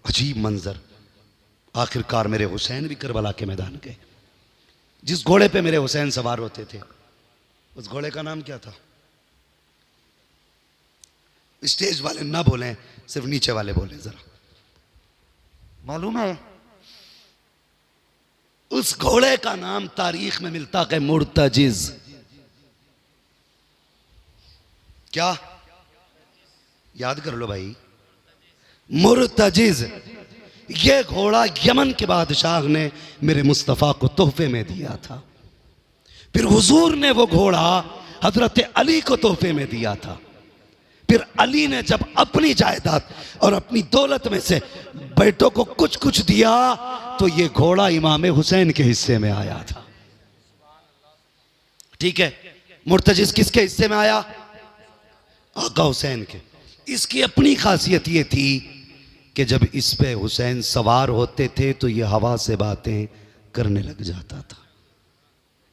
अजीब मंजर। आखिरकार मेरे हुसैन भी करबला के मैदान गए। जिस घोड़े पे मेरे हुसैन सवार होते थे उस घोड़े का नाम क्या था? स्टेज वाले ना बोलें, सिर्फ नीचे वाले बोलें जरा। मालूम है? उस घोड़े का नाम तारीख में मिलता है मुर्तजिज। क्या? याद कर लो भाई, मुर्तजिज। ये घोड़ा यमन के बादशाह ने मेरे मुस्तफ़ा को तोहफे में दिया था। फिर हुजूर ने वो घोड़ा हजरत अली को तोहफे में दिया था। फिर अली ने जब अपनी जायदाद और अपनी दौलत में से बेटों को कुछ कुछ दिया तो ये घोड़ा इमाम हुसैन के हिस्से में आया था। ठीक है, मुर्तजिज किसके हिस्से में आया? आका हुसैन के। इसकी अपनी खासियत ये थी कि जब इस पे हुसैन सवार होते थे तो ये हवा से बातें करने लग जाता था।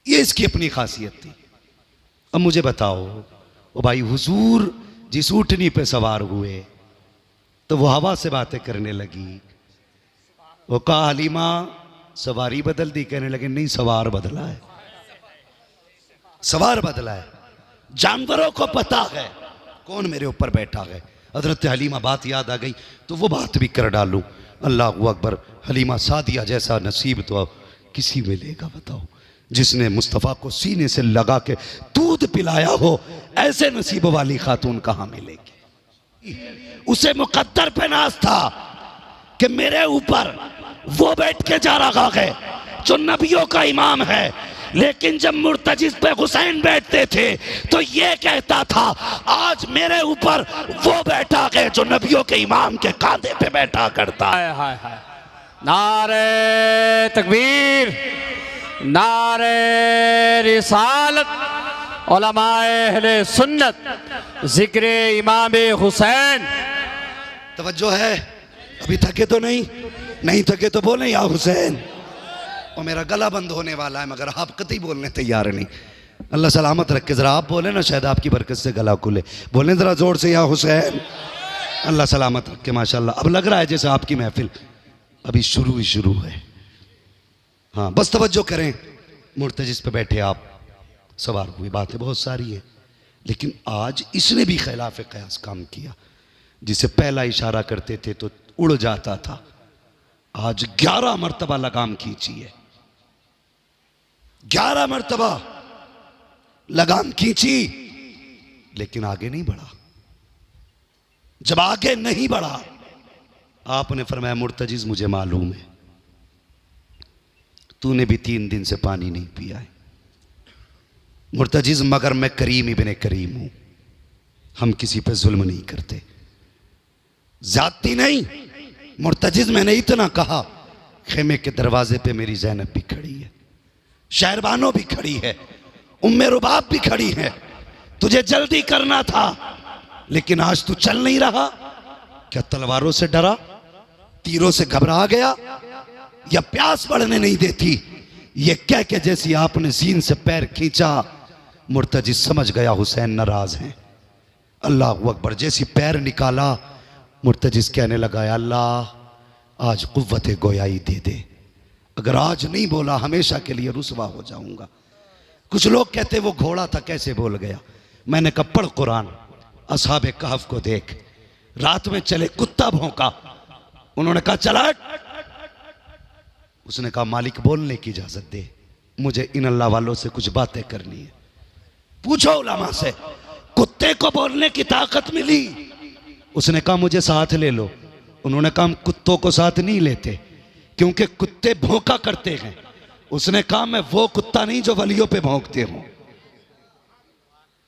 ये इसकी अपनी खासियत थी। अब मुझे बताओ, ओ भाई, हुजूर जिस ऊँटनी पे सवार हुए तो वो हवा से बातें करने लगी। वो कहा हलीमा सवारी बदल दी, कहने लगे नहीं, सवार बदला है, सवार बदला है। जानवरों को पता है कौन मेरे ऊपर बैठा है। हजरत हलीमा बात याद आ गई तो वो बात भी कर डालूं। अल्लाह अकबर। हलीमा सादिया जैसा नसीब तो किसी में लेगा बताओ? जिसने मुस्तफ़ा को सीने से लगा के दूध पिलाया हो, ऐसे नसीब वाली खातून कहां मिलेगी? उसे मुकद्दर पे नाज था कि मेरे ऊपर वो बैठ के जा रहा है जो नबियों का इमाम है। लेकिन जब मुर्तजिज पे हुसैन बैठते थे तो ये कहता था आज मेरे ऊपर वो बैठा है जो नबियों के इमाम के कांधे पे बैठा करता है। हाय हाय। नारे तकबीर, नारे रिसालत, उलमाए अहले सुन्नत, जिक्र इमाम हुसैन। तवज्जो है? अभी थके तो नहीं? नहीं थके तो बोले या हुसैन। और मेरा गला बंद होने वाला है मगर आप कतई बोलने तैयार नहीं। अल्लाह सलामत रखे। जरा आप बोले ना, शायद आपकी बरकत से गला खुले। बोलें जरा जोर से, या हुसैन। अल्लाह सलामत रखे। माशाल्लाह। अब लग रहा है जैसे आपकी महफिल अभी शुरू ही शुरू है। हाँ, बस तवज्जो करें। मुर्तजिज पे बैठे आप सवार हुई, बातें बहुत सारी हैं, लेकिन आज इसने भी खिलाफ क़यास काम किया। जिसे पहला इशारा करते थे तो उड़ जाता था, आज 11 मरतबा लगाम खींची है। 11 मरतबा लगाम खींची लेकिन आगे नहीं बढ़ा। जब आगे नहीं बढ़ा आपने फरमाया मुर्तजिज मुझे मालूम है तूने भी 3 दिन से पानी नहीं पिया है मुर्तजिज, मगर मैं करीम इब्ने करीम हूं। हम किसी पे जुल्म नहीं करते, ज्यादती नहीं। मुर्तजिज मैंने इतना कहा, खेमे के दरवाजे पे मेरी ज़ैनब भी खड़ी है, शहरबानो भी खड़ी है, उम्मे रुबाब भी खड़ी है। तुझे जल्दी करना था लेकिन आज तू चल नहीं रहा। क्या तलवारों से डरा, तीरों से घबरा गया, या प्यास बढ़ने नहीं देती? ये कह के जैसी आपने सीन से पैर खींचा, मुर्तजिज समझ गया हुसैन नाराज हैं। अल्लाह अकबर। जैसी पैर निकाला मुर्तजिज कहने लगा, अल्लाह आज कुव्वत गोयाई दे दे, अगर आज नहीं बोला हमेशा के लिए रुसवा हो जाऊंगा। कुछ लोग कहते वो घोड़ा था कैसे बोल गया। मैंने कहा पढ़ कुरान, असहाबे कहफ को देख, रात में चले कुत्ता भौंका, उन्होंने कहा चला। उसने कहा मालिक बोलने की इजाजत दे, मुझे इन अल्लाह वालों से कुछ बातें करनी है। पूछो उलमा से, कुत्ते को बोलने की ताकत मिली? उसने कहा मुझे साथ ले लो। उन्होंने कहा हम कुत्तों को साथ नहीं लेते क्योंकि कुत्ते भौंका करते हैं। उसने कहा मैं वो कुत्ता नहीं जो वलियों पे भौंकते हूं,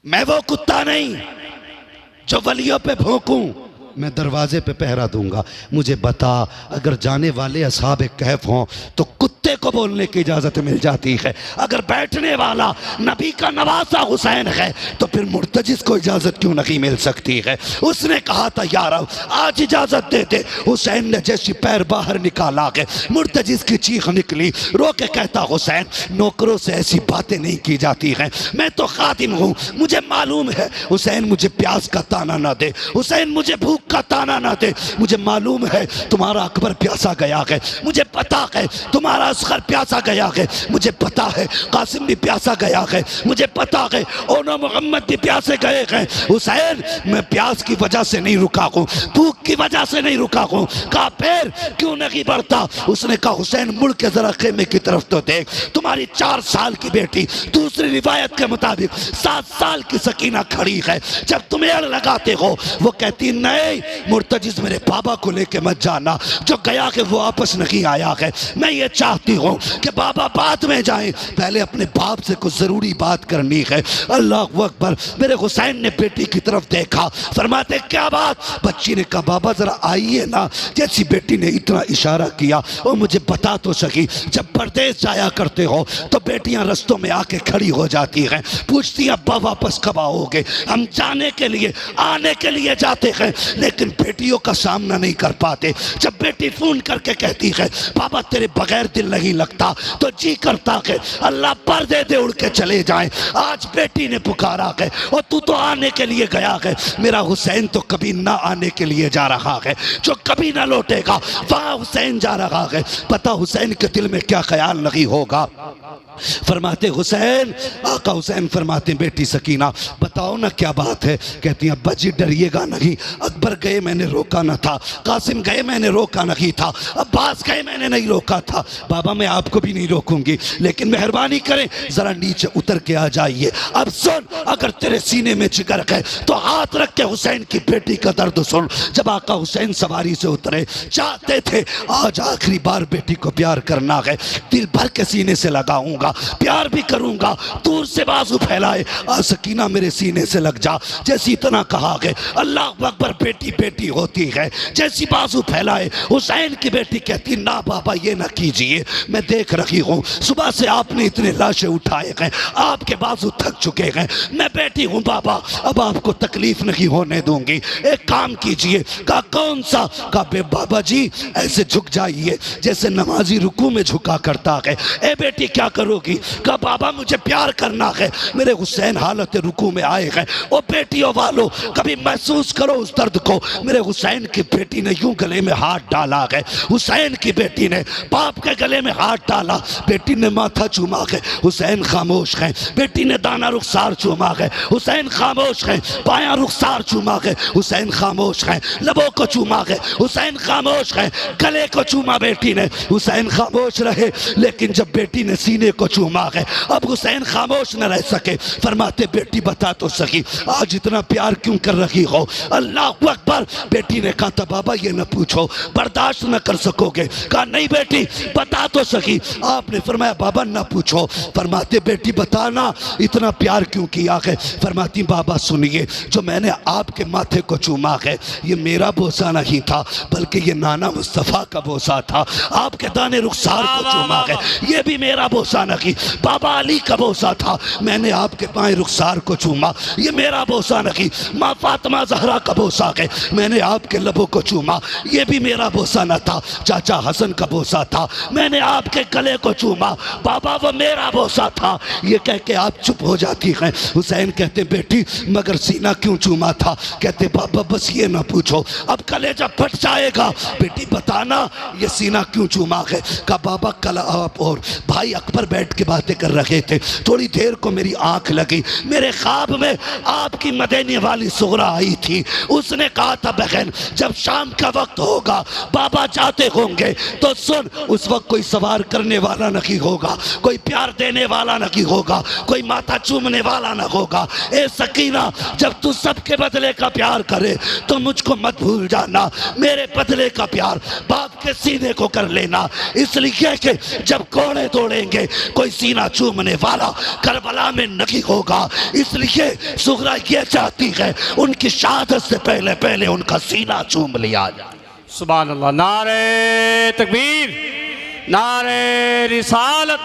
मैं वो कुत्ता नहीं जो वलियों पे भौंकूं, मैं दरवाजे पे पहरा दूंगा। मुझे बता, अगर जाने वाले असहाबे कहफ हों तो कुत्ते को बोलने की इजाजत मिल जाती है। अगर बैठने वाला नबी का नवासा हुसैन है तो फिर मुर्तजिज को इजाजत क्यों नहीं मिल सकती है? उसने कहा था यार आज इजाजत दे दे। हुसैन ने जैसी पैर बाहर निकाला के मुर्तजिज की चीख निकली। रो के कहता हुसैन नौकरों से ऐसी बातें नहीं की जाती हैं, मैं तो खादिम हूँ, मुझे मालूम है। हुसैन मुझे प्यास का ताना ना दे, हुसैन मुझे भूख का ताना ना दे। मुझे मालूम है तुम्हारा अकबर प्यासा गया है, मुझे पता है तुम्हारा असगर प्यासा गया है, मुझे पता है कासिम भी प्यासा गया है, मुझे पता है ओनो मोहम्मद भी प्यासे गए हैं। हुसैन मैं प्यास की वजह से नहीं रुका हूँ, भूख की वजह से नहीं रुका हूँ। कहा पैर क्यों नहीं बढ़ता? उसने कहा हुसैन मुड़ के जरा खेमे की तरफ तो देख, तुम्हारी 4 साल की बेटी, दूसरी रिवायत के मुताबिक 7 साल की सकीना खड़ी है। जब तुम एड़ लगाते हो वो कहती नहीं मुर्तजिज मेरे बाबा को लेके मत जाना, जो गया है वो वापस नहीं आया है। मैं ये चाहती हूँ कि बाबा बाद में जाएं, पहले अपने बाप से कुछ जरूरी बात करनी है। अल्लाह अकबर। मेरे हुसैन ने बेटी की तरफ देखा, फरमाते क्या बात? बच्ची ने कहा बाबा जरा आइए ना। जैसी बेटी ने इतना इशारा किया वो मुझे बता तो सकी, जब परदेश जाया करते हो तो बेटियां रस्तों में आके खड़ी हो जाती हैं, पूछती हैं अब्बा वापस कब आओगे? हम जाने के लिए आने के लिए जाते हैं लेकिन बेटियों का सामना नहीं कर पाते। जब बेटी फोन करके कहती है बाबा तेरे बगैर दिल नहीं लगता, तो जी करता है अल्लाह पर्दे दे उड़ के चले जाएं। आज बेटी ने पुकारा है और तू तो आने के लिए गया है। मेरा हुसैन तो कभी ना आने के लिए जा रहा है, जो कभी ना लौटेगा वहां हुसैन जा रहा है। पता हुसैन के दिल में क्या ख्याल नहीं होगा। फरमाते हुसैन, आका हुसैन फरमाते बेटी सकीना बताओ ना क्या बात है? कहती हैं अब्बा जी डरिएगा नहीं, अकबर गए मैंने रोका ना था, कासिम गए मैंने रोका नहीं था, अब्बास गए मैंने नहीं रोका था। बाबा मैं आपको भी नहीं रोकूंगी लेकिन मेहरबानी करें जरा नीचे उतर के आ जाइए। अब सुन, अगर तेरे सीने में जिगर है तो हाथ रख के हुसैन की बेटी का दर्द सुन। जब आका हुसैन सवारी से उतरे, चाहते थे आज आखिरी बार बेटी को प्यार करना है, दिल भर के सीने से लगाऊंगा, प्यार भी करूंगा, दूर से बाजू फैलाए आ सकीना मेरे सीने से लग जा। जैसी इतना कहा गए अल्लाह अकबर, बेटी बेटी होती है। जैसी बाजू फैलाए हुसैन की बेटी कहती ना बाबा ये ना कीजिए, मैं देख रही हूँ सुबह से आपने इतने लाशें उठाए हैं, आपके बाजू थक चुके हैं, मैं बेटी हूँ बाबा, अब आपको तकलीफ नहीं होने दूंगी, एक काम कीजिए। कहा कौन सा? कहा बे बाबा जी ऐसे झुक जाइए जैसे नमाजी रुकू में झुका करता है। ए बेटी क्या करोगी? कहा बाबा मुझे प्यार करना है। मेरे हुसैन हालत रुकू में आए हैं। ओ बेटियों वालों कभी महसूस करो उस दर्द को। मेरे हुसैन की बेटी ने यूं गले में हाथ डाला है, हुसैन की बेटी ने बाप के गले में हाथ डाला, बेटी ने माथा चूमा है, हुसैन खामोश है। बेटी ने दाना रुखसार चूमा है, हुसैन खामोश है। बायां रुखसार चूमा है, हुसैन खामोश है। लबों को चूमा है, हुसैन खामोश है। गले को चूमा बेटी ने, हुसैन खामोश रहे। लेकिन जब बेटी ने सीने को चूमा है अब हुसैन खामोश न रह सके। फरमाते बेटी बता तो सकी आज इतना प्यार क्यों कर रही हो? अल्लाह अकबर। बेटी ने कहा था बाबा ये न पूछो, बर्दाश्त न कर सकोगे। कहा नहीं बेटी बता तो सकी। आपने फरमाया बाबा न पूछो। फरमाते बेटी बताना इतना प्यार क्यों किया है? फरमाती बाबा सुनिए, जो मैंने आपके माथे को चूमा है ये मेरा बोसा नहीं था बल्कि ये नाना मुस्तफ़ा का बोसा था। आपके दाने रुखसार को चूमा है ये भी मेरा बोसा नहीं, बाबा अली का बोसा था। मैंने आपके पाए रुखसार को चूमा ये मेरा बोसा नहीं, माँ फातिमा ज़हरा का बोसा है। मैंने आपके लबों को चूमा ये भी मेरा बोसा न था, चाचा हसन का बोसा था। मैंने आपके गले को चूमा बाबा वो मेरा बोसा था। ये कह के आप चुप हो जाती हैं। हुसैन कहते बेटी मगर सीना क्यों चूमा था? कहते बाबा बस ये ना पूछो, अब कलेजा फट जाएगा। बेटी बताना ये सीना क्यों चूमा है? कहा बाबा कल आप और भाई अकबर बैठ के बातें कर रहे थे, थोड़ी देर को मेरी आंख लगी, मेरे ख्वाब में आपकी मदीने वाली सुगरा आई थी। उसने कहा था बहन जब शाम का वक्त होगा बाबा जाते होंगे तो सुन, उस वक्त कोई सवार करने वाला नहीं होगा, कोई प्यार देने वाला नहीं होगा, कोई माथा चूमने वाला न होगा। ए सकीना जब तू सबके बदले का प्यार करे तो मुझको मत भूल जाना, मेरे बदले का प्यार बाप के सीने को कर लेना। इसलिए कि जब कोड़े तोड़ेंगे कोई सीना चूमने वाला करबला में नहीं होगा। इसलिए सुगरा ये चाहती है उनकी शहादत से पहले पहले उनका सीना चूम लिया जाए। सुभान अल्लाह। नारे तकबीर, नारे रिसालत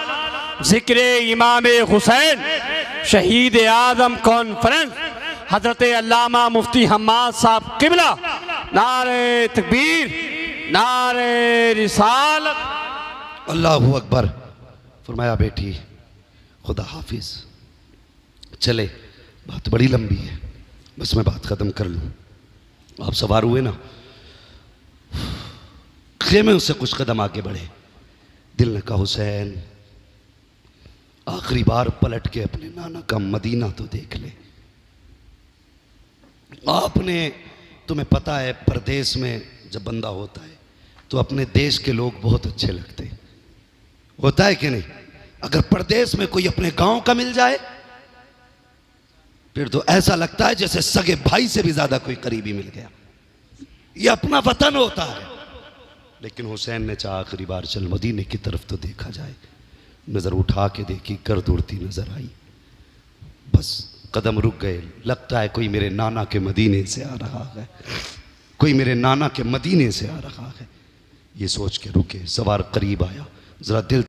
जिक्र इमाम हुसैन शहीद आज़म कॉन्फ्रेंस हज़रत अल्लामा मुफ्ती हम्माद साहब क़िबला नारे तकबीर नारे रिसालत। अल्लाहु अकबर। फरमाया बेटी खुदा हाफिज। चले, बात बड़ी लंबी है, बस मैं बात ख़त्म कर लूँ। आप सवार हुए ना, खेमे से कुछ कदम आगे बढ़े। दिल ने कहा हुसैन आखिरी बार पलट के अपने नाना का मदीना तो देख ले। आपने, तुम्हें पता है परदेश में जब बंदा होता है तो अपने देश के लोग बहुत अच्छे लगते हैं, होता है कि नहीं? अगर परदेश में कोई अपने गांव का मिल जाए फिर तो ऐसा लगता है जैसे सगे भाई से भी ज्यादा कोई करीबी मिल गया, ये अपना वतन होता है। लेकिन हुसैन ने चाहा आखिरी बार चल मदीने की तरफ तो देखा जाए। नजर उठा के देखी, गर्द उड़ती नजर आई, बस कदम रुक गए। लगता है कोई मेरे नाना के मदीने से आ रहा है, कोई मेरे नाना के मदीने से आ रहा है। ये सोच के रुके। सवार करीब आया, जरा दिल